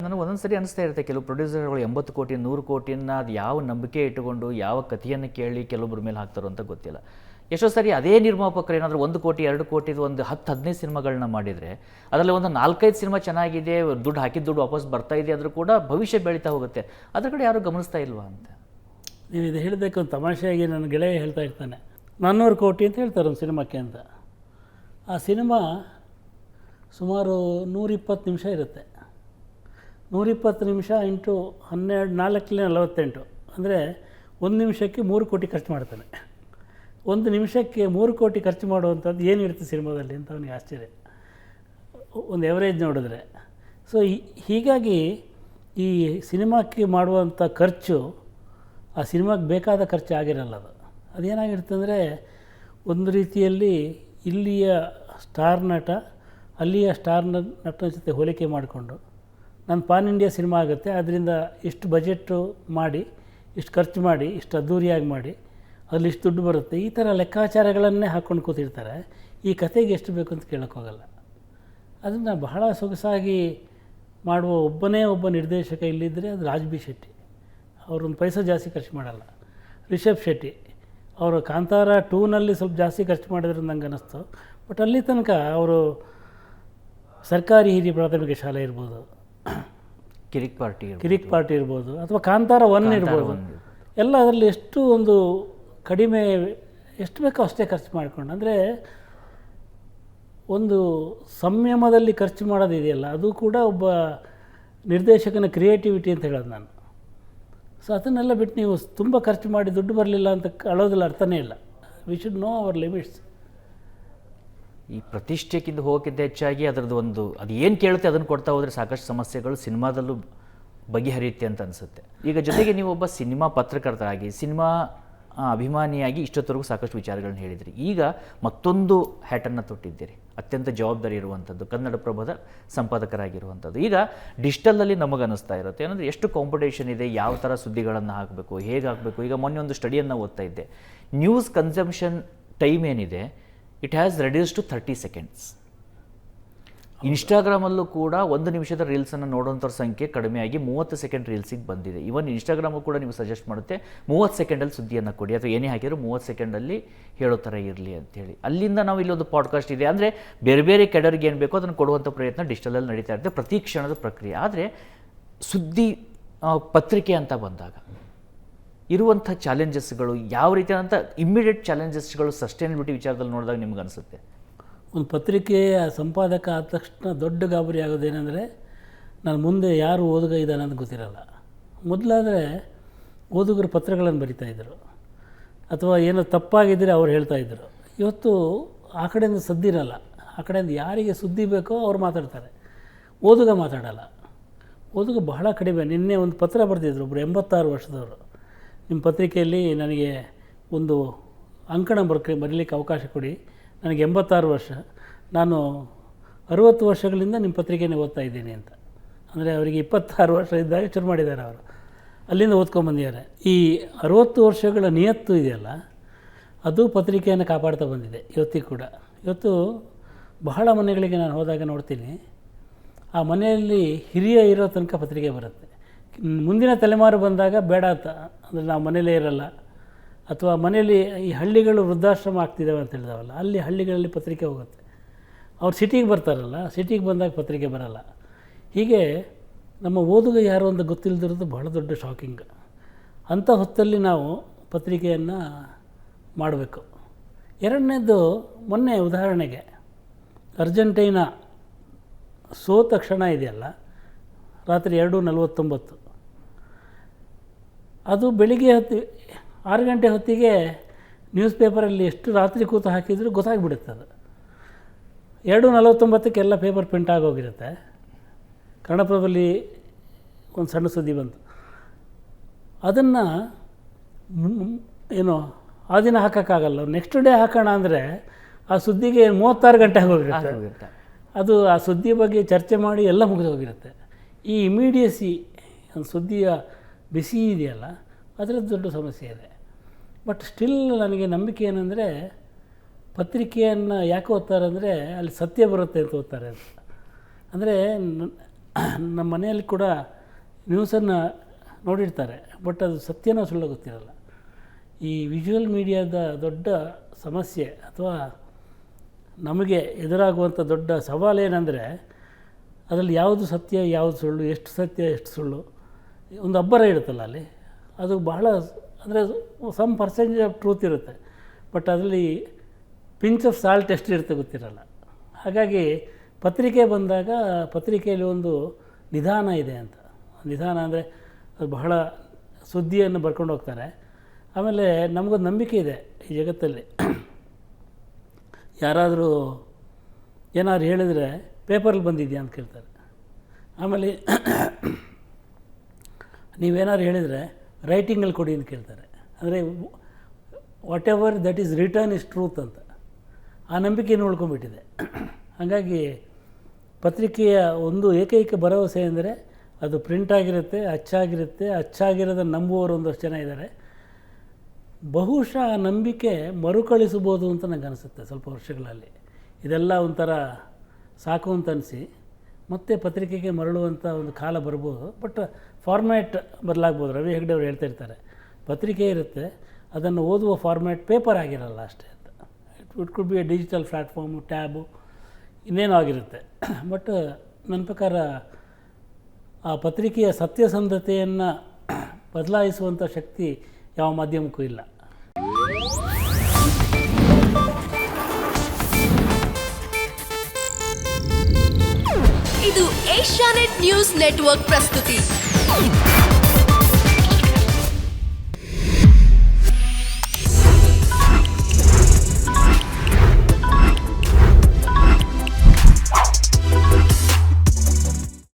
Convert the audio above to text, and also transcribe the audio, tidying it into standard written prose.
ನನಗೆ ಒಂದೊಂದು ಸರಿ ಅನಿಸ್ತಾ ಇರುತ್ತೆ, ಕೆಲವು ಪ್ರೊಡ್ಯೂಸರ್ಗಳು 80 ಕೋಟಿ 100 ಕೋಟಿಯನ್ನು ಅದು ಯಾವ ನಂಬಿಕೆ ಇಟ್ಟುಕೊಂಡು ಯಾವ ಕಥೆಯನ್ನು ಕೇಳಿ ಕೆಲವೊಬ್ಬರ ಮೇಲೆ ಹಾಕ್ತಾರೋ ಅಂತ ಗೊತ್ತಿಲ್ಲ. ಎಷ್ಟೋ ಸರಿ ಅದೇ ನಿರ್ಮಾಪಕರು ಏನಾದರೂ 1 ಕೋಟಿ 2 ಕೋಟಿದು ಒಂದು 10-15 ಸಿನಿಮಾಗಳನ್ನ ಮಾಡಿದರೆ ಅದರಲ್ಲಿ ಒಂದು 4-5 ಸಿನಿಮಾ ಚೆನ್ನಾಗಿದೆ, ದುಡ್ಡು ಹಾಕಿದ ದುಡ್ಡು ವಾಪಸ್ ಬರ್ತಾ ಇದೆ, ಆದರೂ ಕೂಡ ಭವಿಷ್ಯ ಬೆಳೀತಾ ಹೋಗುತ್ತೆ. ಅದ್ರ ಕಡೆ ಯಾರೂ ಗಮನಿಸ್ತಾ ಇಲ್ವಾ ಅಂತ. ನೀವು ಇದು ಹೇಳಬೇಕು ಒಂದು ತಮಾಷೆಯಾಗಿ ನನ್ನ ಗೆಳೆಯ ಹೇಳ್ತಾ ಇರ್ತಾನೆ, 400 ಕೋಟಿ ಅಂತ ಹೇಳ್ತಾರೆ ಒಂದು ಸಿನಿಮಾಕ್ಕೆ ಅಂತ. ಆ ಸಿನಿಮಾ ಸುಮಾರು 120 ನಿಮಿಷ ಇರುತ್ತೆ. 120 ನಿಮಿಷ ಇಂಟು 12 4 ಅಂದರೆ 1 ನಿಮಿಷಕ್ಕೆ 3 ಕೋಟಿ ಖರ್ಚು ಮಾಡ್ತಾನೆ. 1 ನಿಮಿಷಕ್ಕೆ 3 ಕೋಟಿ ಖರ್ಚು ಮಾಡುವಂಥದ್ದು ಏನಿರುತ್ತೆ ಸಿನಿಮಾದಲ್ಲಿ ಅಂತ ಅವನಿಗೆ ಆಶ್ಚರ್ಯ, ಒಂದು ಎವರೇಜ್ ನೋಡಿದ್ರೆ. ಸೊ ಹೀಗಾಗಿ ಈ ಸಿನಿಮಾಕ್ಕೆ ಮಾಡುವಂಥ ಖರ್ಚು ಆ ಸಿನಿಮಾಗೆ ಬೇಕಾದ ಖರ್ಚು ಆಗಿರಲ್ಲ. ಅದೇನಾಗಿರುತ್ತೆ ಅಂದರೆ, ಒಂದು ರೀತಿಯಲ್ಲಿ ಇಲ್ಲಿಯ ಸ್ಟಾರ್ ನಟ ಅಲ್ಲಿಯ ಸ್ಟಾರ್ ನಟನ ಜೊತೆ ಹೋಲಿಕೆ ಮಾಡಿಕೊಂಡು ನನ್ನ ಪಾನ್ ಇಂಡಿಯಾ ಸಿನಿಮಾ ಆಗುತ್ತೆ, ಅದರಿಂದ ಇಷ್ಟು ಬಜೆಟ್ಟು ಮಾಡಿ, ಇಷ್ಟು ಖರ್ಚು ಮಾಡಿ, ಇಷ್ಟು ಅದ್ದೂರಿಯಾಗಿ ಮಾಡಿ, ಅಲ್ಲಿ ಇಷ್ಟು ದುಡ್ಡು ಬರುತ್ತೆ, ಈ ಥರ ಲೆಕ್ಕಾಚಾರಗಳನ್ನೇ ಹಾಕ್ಕೊಂಡು ಕೂತಿರ್ತಾರೆ. ಈ ಕತೆಗೆ ಎಷ್ಟು ಬೇಕು ಅಂತ ಕೇಳೋಕ್ಕೋಗಲ್ಲ. ಅದನ್ನು ಬಹಳ ಸೊಗಸಾಗಿ ಮಾಡುವ ಒಬ್ಬ ನಿರ್ದೇಶಕ ಇಲ್ಲಿದ್ದರೆ ಅದು ರಾಜ್ ಬಿ ಶೆಟ್ಟಿ. ಅವರೊಂದು ಪೈಸೆ ಜಾಸ್ತಿ ಖರ್ಚು ಮಾಡಲ್ಲ. ರಿಷಬ್ ಶೆಟ್ಟಿ ಅವರು ಕಾಂತಾರ 2ನಲ್ಲಿ ಸ್ವಲ್ಪ ಜಾಸ್ತಿ ಖರ್ಚು ಮಾಡಿದ್ರು ನಂಗೆ ಅನ್ನಿಸ್ತು. ಬಟ್ ಅಲ್ಲಿ ತನಕ ಅವರು ಸರ್ಕಾರಿ ಹಿರಿಯ ಪ್ರಾಥಮಿಕ ಶಾಲೆ ಇರ್ಬೋದು, ಕಿರಿಕ್ ಪಾರ್ಟಿ ಇರ್ಬೋದು, ಅಥವಾ ಕಾಂತಾರ 1 ಇರ್ಬೋದು, ಎಲ್ಲ ಅದರಲ್ಲಿ ಎಷ್ಟು ಒಂದು ಕಡಿಮೆ ಎಷ್ಟು ಬೇಕೋ ಅಷ್ಟೇ ಖರ್ಚು ಮಾಡಿಕೊಂಡು, ಅಂದರೆ ಒಂದು ಸಂಯಮದಲ್ಲಿ ಖರ್ಚು ಮಾಡೋದಿದೆಯಲ್ಲ, ಅದು ಕೂಡ ಒಬ್ಬ ನಿರ್ದೇಶಕನ ಕ್ರಿಯೇಟಿವಿಟಿ ಅಂತ ಹೇಳೋದು ನಾನು. ಸೊ ಅದನ್ನೆಲ್ಲ ಬಿಟ್ಟು ನೀವು ತುಂಬ ಖರ್ಚು ಮಾಡಿ ದುಡ್ಡು ಬರಲಿಲ್ಲ ಅಂತ ಅಳೋದಿಲ್ಲ, ಅರ್ಥನೇ ಇಲ್ಲ. We should know our limits. ಈ ಪ್ರತಿಷ್ಠೆಕ್ಕಿಂತ ಹೋಗೋಕ್ಕಿಂತ ಹೆಚ್ಚಾಗಿ ಅದರದ್ದು ಒಂದು ಅದು ಏನು ಕೇಳುತ್ತೆ ಅದನ್ನು ಕೊಡ್ತಾ ಹೋದರೆ ಸಾಕಷ್ಟು ಸಮಸ್ಯೆಗಳು ಸಿನಿಮಾದಲ್ಲೂ ಬಗೆಹರಿಯುತ್ತೆ ಅಂತ ಅನಿಸುತ್ತೆ. ಈಗ ಜೊತೆಗೆ ನೀವು ಒಬ್ಬ ಸಿನಿಮಾ ಪತ್ರಕರ್ತರಾಗಿ, ಸಿನಿಮಾ ಅಭಿಮಾನಿಯಾಗಿ ಇಷ್ಟೊತ್ತವರೆಗೂ ಸಾಕಷ್ಟು ವಿಚಾರಗಳನ್ನ ಹೇಳಿದ್ರಿ. ಈಗ ಮತ್ತೊಂದು ಹ್ಯಾಟನ್ನು ತೊಟ್ಟಿದ್ದೀರಿ, ಅತ್ಯಂತ ಜವಾಬ್ದಾರಿ ಇರುವಂಥದ್ದು, ಕನ್ನಡಪ್ರಭದ ಸಂಪಾದಕರಾಗಿರುವಂಥದ್ದು. ಈಗ ಡಿಜಿಟಲಲ್ಲಿ ನಮಗನ್ನಿಸ್ತಾ ಇರುತ್ತೆ ಏನಂದರೆ ಎಷ್ಟು ಕಾಂಪಿಟೇಷನ್ ಇದೆ, ಯಾವ ಥರ ಸುದ್ದಿಗಳನ್ನು ಹಾಕಬೇಕು, ಹೇಗೆ ಹಾಕಬೇಕು. ಈಗ ಮೊನ್ನೆ ಒಂದು ಸ್ಟಡಿಯನ್ನು ಓದ್ತಾ ಇದ್ದೆ, ನ್ಯೂಸ್ ಕನ್ಸಂಪ್ಷನ್ ಟೈಮ್ ಏನಿದೆ it has reduce to 30 seconds. ಇನ್ಸ್ಟಾಗ್ರಾಮಲ್ಲೂ ಕೂಡ 1 ನಿಮಿಷದ ರೀಲ್ಸನ್ನು ನೋಡೋಂಥವ್ರ ಸಂಖ್ಯೆ ಕಡಿಮೆಯಾಗಿ 30 ಸೆಕೆಂಡ್ ರೀಲ್ಸಿಗೆ ಬಂದಿದೆ. ಇವನ್ ಇನ್ಸ್ಟಾಗ್ರಾಮು ಕೂಡ ನೀವು ಸಜೆಸ್ಟ್ ಮಾಡುತ್ತೆ 30 ಸೆಕೆಂಡಲ್ಲಿ ಸುದ್ದಿಯನ್ನು ಕೊಡಿ, ಅಥವಾ ಏನೇ ಹಾಕಿದ್ರು 30 ಸೆಕೆಂಡಲ್ಲಿ ಹೇಳೋ ಥರ ಇರಲಿ ಅಂಥೇಳಿ. ಅಲ್ಲಿಂದ ನಾವು ಇಲ್ಲೊಂದು ಪಾಡ್ಕಾಸ್ಟ್ ಇದೆ, ಅಂದರೆ ಬೇರೆ ಬೇರೆ ಕೆಡರ್ಗೆ ಏನು ಬೇಕೋ ಅದನ್ನು ಕೊಡುವಂಥ ಪ್ರಯತ್ನ ಡಿಜಿಟಲಲ್ಲಿ ನಡೀತಾ ಇರುತ್ತೆ, ಪ್ರತಿ ಕ್ಷಣದ ಪ್ರಕ್ರಿಯೆ. ಆದರೆ ಸುದ್ದಿ ಪತ್ರಿಕೆ ಅಂತ ಬಂದಾಗ ಇರುವಂಥ ಚಾಲೆಂಜಸ್ಗಳು ಯಾವ ರೀತಿಯಾದಂಥ ಇಮ್ಮಿಡಿಯೇಟ್ ಚಾಲೆಂಜಸ್ಗಳು ಸಸ್ಟೈನಬಿಲಿಟಿ ವಿಚಾರದಲ್ಲಿ ನೋಡಿದಾಗ ನಿಮ್ಗೆ ಅನಿಸುತ್ತೆ? ಒಂದು ಪತ್ರಿಕೆಯ ಸಂಪಾದಕ ಆದ ತಕ್ಷಣ ದೊಡ್ಡ ಗಾಬರಿ ಆಗೋದೇನೆಂದರೆ, ನಾನು ಮುಂದೆ ಯಾರು ಓದುಗ ಇದ್ದಾನೆ ಅಂತ ಗೊತ್ತಿರಲ್ಲ. ಮೊದಲಾದರೆ ಓದುಗರು ಪತ್ರಗಳನ್ನು ಬರಿತಾಯಿದ್ರು, ಅಥವಾ ಏನೋ ತಪ್ಪಾಗಿದ್ದರೆ ಅವ್ರು ಹೇಳ್ತಾಯಿದ್ರು. ಇವತ್ತು ಆ ಕಡೆಯಿಂದ ಸದ್ದಿರಲ್ಲ, ಆ ಕಡೆಯಿಂದ ಯಾರಿಗೆ ಸುದ್ದಿ ಬೇಕೋ ಅವ್ರು ಮಾತಾಡ್ತಾರೆ, ಓದುಗ ಮಾತಾಡಲ್ಲ. ಓದುಗ ಬಹಳ ಕಡಿಮೆ. ನಿನ್ನೆ ಒಂದು ಪತ್ರ ಬರೆದಿದ್ರು ಒಬ್ಬರು 86 ವರ್ಷದವರು, ನಿಮ್ಮ ಪತ್ರಿಕೆಯಲ್ಲಿ ನನಗೆ ಒಂದು ಅಂಕಣ ಬರೀಲಿಕ್ಕೆ ಅವಕಾಶ ಕೊಡಿ, ನನಗೆ 86 ವರ್ಷ, ನಾನು 60 ವರ್ಷಗಳಿಂದ ನಿಮ್ಮ ಪತ್ರಿಕೆನೇ ಓದ್ತಾ ಇದ್ದೀನಿ ಅಂತ. ಅಂದರೆ ಅವರಿಗೆ 26 ವರ್ಷ ಇದ್ದಾಗ ಶುರು ಮಾಡಿದ್ದಾರೆ ಅವರು, ಅಲ್ಲಿಂದ ಓದ್ಕೊಂಬಂದಿದ್ದಾರೆ. ಈ 60 ವರ್ಷಗಳ ನಿಯತ್ತು ಇದೆಯಲ್ಲ, ಅದು ಪತ್ರಿಕೆಯನ್ನು ಕಾಪಾಡ್ತಾ ಬಂದಿದೆ ಇವತ್ತಿಗೂ ಕೂಡ. ಇವತ್ತು ಬಹಳ ಮನೆಗಳಿಗೆ ನಾನು ಹೋದಾಗ ನೋಡ್ತೀನಿ, ಆ ಮನೆಯಲ್ಲಿ ಹಿರಿಯ ಇರೋ ತನಕ ಪತ್ರಿಕೆ ಬರುತ್ತೆ. ಮುಂದಿನ ತಲೆಮಾರು ಬಂದಾಗ ಬೇಡ ಅಂತ, ಅಂದರೆ ನಾವು ಮನೇಲೇ ಇರಲ್ಲ, ಅಥವಾ ಮನೆಯಲ್ಲಿ ಈ ಹಳ್ಳಿಗಳು ವೃದ್ಧಾಶ್ರಮ ಆಗ್ತಿದ್ದಾವೆ ಅಂತ ಹೇಳಿದಾವಲ್ಲ, ಅಲ್ಲಿ ಹಳ್ಳಿಗಳಲ್ಲಿ ಪತ್ರಿಕೆ ಹೋಗುತ್ತೆ. ಅವ್ರು ಸಿಟಿಗೆ ಬರ್ತಾರಲ್ಲ, ಸಿಟಿಗೆ ಬಂದಾಗ ಪತ್ರಿಕೆ ಬರಲ್ಲ. ಹೀಗೆ ನಮ್ಮ ಓದುಗ ಯಾರು ಅಂತ ಗೊತ್ತಿಲ್ಲದಿರೋದು ಬಹಳ ದೊಡ್ಡ ಶಾಕಿಂಗ್. ಅಂಥ ಹೊತ್ತಲ್ಲಿ ನಾವು ಪತ್ರಿಕೆಯನ್ನು ಮಾಡಬೇಕು. ಎರಡನೇದು, ಮೊನ್ನೆ ಉದಾಹರಣೆಗೆ ಅರ್ಜೆಂಟೈನಾ ಸೋತ ಕ್ಷಣ ಇದೆಯಲ್ಲ, ರಾತ್ರಿ 2:49, ಅದು ಬೆಳಿಗ್ಗೆ 6 ಗಂಟೆ ಹೊತ್ತಿಗೆ ನ್ಯೂಸ್ ಪೇಪರಲ್ಲಿ ಎಷ್ಟು ರಾತ್ರಿ ಕೂತು ಹಾಕಿದರೂ ಗೊತ್ತಾಗ್ಬಿಡುತ್ತೆ. ಅದು 2:49 ಎಲ್ಲ ಪೇಪರ್ ಪ್ರಿಂಟ್ ಆಗೋಗಿರುತ್ತೆ. ಕನ್ನಡಪ್ರಭದಲ್ಲಿ ಒಂದು ಸಣ್ಣ ಸುದ್ದಿ ಬಂತು, ಅದನ್ನು ಏನು ಆ ದಿನ ಹಾಕೋಕ್ಕಾಗಲ್ಲ, ನೆಕ್ಸ್ಟ್ ಡೇ ಹಾಕೋಣ ಅಂದರೆ ಆ ಸುದ್ದಿಗೆ 36 ಗಂಟೆ ಆಗೋಗಿರುತ್ತೆ. ಅದು ಆ ಸುದ್ದಿ ಬಗ್ಗೆ ಚರ್ಚೆ ಮಾಡಿ ಎಲ್ಲ ಮುಗಿದು ಹೋಗಿರುತ್ತೆ. ಈ ಇಮಿಡಿಯಸಿ ಒಂದು ಸುದ್ದಿಯ ಬಿಸಿ ಇದೆಯಲ್ಲ, ಅದರದ್ದು ದೊಡ್ಡ ಸಮಸ್ಯೆ ಇದೆ. ಬಟ್ ಸ್ಟಿಲ್ ನನಗೆ ನಂಬಿಕೆ ಏನಂದರೆ, ಪತ್ರಿಕೆಯನ್ನು ಯಾಕೆ ಓದ್ತಾರೆ ಅಂದರೆ ಅಲ್ಲಿ ಸತ್ಯ ಬರುತ್ತೆ ಅಂತ ಓದ್ತಾರೆ ಅಂತ. ಅಂದರೆ ನಮ್ಮ ಮನೆಯಲ್ಲಿ ಕೂಡ ನ್ಯೂಸನ್ನು ನೋಡಿರ್ತಾರೆ, ಬಟ್ ಅದು ಸತ್ಯನೋ ಸುಳ್ಳು ಗೊತ್ತಿರಲ್ಲ. ಈ ವಿಜುವಲ್ ಮೀಡಿಯಾದ ದೊಡ್ಡ ಸಮಸ್ಯೆ ಅಥವಾ ನಮಗೆ ಎದುರಾಗುವಂಥ ದೊಡ್ಡ ಸವಾಲೇನೆಂದರೆ ಅದರಲ್ಲಿ ಯಾವುದು ಸತ್ಯ ಯಾವುದು ಸುಳ್ಳು, ಎಷ್ಟು ಸತ್ಯ ಎಷ್ಟು ಸುಳ್ಳು, ಒಂದು ಅಬ್ಬರ ಇರುತ್ತಲ್ಲ ಅಲ್ಲಿ, ಅದು ಬಹಳ ಅಂದರೆ ಸಮ್ ಪರ್ಸೆಂಟೇಜ್ ಆಫ್ ಟ್ರೂತ್ ಇರುತ್ತೆ, ಬಟ್ ಅದರಲ್ಲಿ ಪಿಂಚ್ ಆಫ್ ಸಾಲ್ಟ್ ಎಷ್ಟು ಇರುತ್ತೆ ಗೊತ್ತಿರಲ್ಲ. ಹಾಗಾಗಿ ಪತ್ರಿಕೆ ಬಂದಾಗ ಪತ್ರಿಕೆಯಲ್ಲಿ ಒಂದು ನಿಧಾನ ಇದೆ ಅಂತ. ನಿಧಾನ ಅಂದರೆ ಅದು ಬಹಳ ಸುದ್ದಿಯನ್ನು ಬರ್ಕೊಂಡು ಹೋಗ್ತಾರೆ. ಆಮೇಲೆ ನಮಗೊಂದು ನಂಬಿಕೆ ಇದೆ ಈ ಜಗತ್ತಲ್ಲಿ, ಯಾರಾದರೂ ಏನಾದ್ರು ಹೇಳಿದರೆ ಪೇಪರಲ್ಲಿ ಬಂದಿದೆಯಾ ಅಂತ ಕೇಳ್ತಾರೆ. ಆಮೇಲೆ ನೀವೇನಾದ್ರು ಹೇಳಿದರೆ ರೈಟಿಂಗಲ್ಲಿ ಕೊಡಿ ಅಂತ ಕೇಳ್ತಾರೆ. ಅಂದರೆ what ever that is return is truth ಅಂತ ಆ ನಂಬಿಕೆಯನ್ನು ಉಳ್ಕೊಂಡ್ಬಿಟ್ಟಿದೆ. ಹಾಗಾಗಿ ಪತ್ರಿಕೆಯ ಒಂದು ಏಕೈಕ ಭರವಸೆ ಅಂದರೆ ಅದು ಪ್ರಿಂಟ್ ಆಗಿರುತ್ತೆ, ಅಚ್ಚಾಗಿರುತ್ತೆ. ಅಚ್ಚಾಗಿರೋದನ್ನು ನಂಬುವವರು ಒಂದಷ್ಟು ಜನ ಇದ್ದಾರೆ. ಬಹುಶಃ ಆ ನಂಬಿಕೆ ಮರುಕಳಿಸ್ಬೋದು ಅಂತ ನನಗೆ ಅನಿಸುತ್ತೆ ಸ್ವಲ್ಪ ವರ್ಷಗಳಲ್ಲಿ. ಇದೆಲ್ಲ ಒಂಥರ ಸಾಕು ಅಂತ ಅನಿಸಿ ಮತ್ತೆ ಪತ್ರಿಕೆಗೆ ಮರಳುವಂಥ ಒಂದು ಕಾಲ ಬರ್ಬೋದು. ಬಟ್ ಫಾರ್ಮ್ಯಾಟ್ ಬದಲಾಗ್ಬೋದು. ರವಿ ಹೆಗ್ಡೆ ಅವರು ಹೇಳ್ತಾ ಇರ್ತಾರೆ, ಪತ್ರಿಕೆ ಇರುತ್ತೆ, ಅದನ್ನು ಓದುವ ಫಾರ್ಮ್ಯಾಟ್ ಪೇಪರ್ ಆಗಿರಲ್ಲ ಅಷ್ಟೇ ಅಂತ. It could be A digital platform, tab, ಇನ್ನೇನೋ ಆಗಿರುತ್ತೆ. ಬಟ್ ನನ್ನ ಪ್ರಕಾರ ಆ ಪತ್ರಿಕೆಯ ಸತ್ಯಸಂಧತೆಯನ್ನು ಬದಲಾಯಿಸುವಂಥ ಶಕ್ತಿ ಯಾವ ಮಾಧ್ಯಮಕ್ಕೂ ಇಲ್ಲ. ಇದು ಏಷ್ಯಾನೆಟ್ ನ್ಯೂಸ್ ನೆಟ್ವರ್ಕ್ ಪ್ರಸ್ತುತಿ.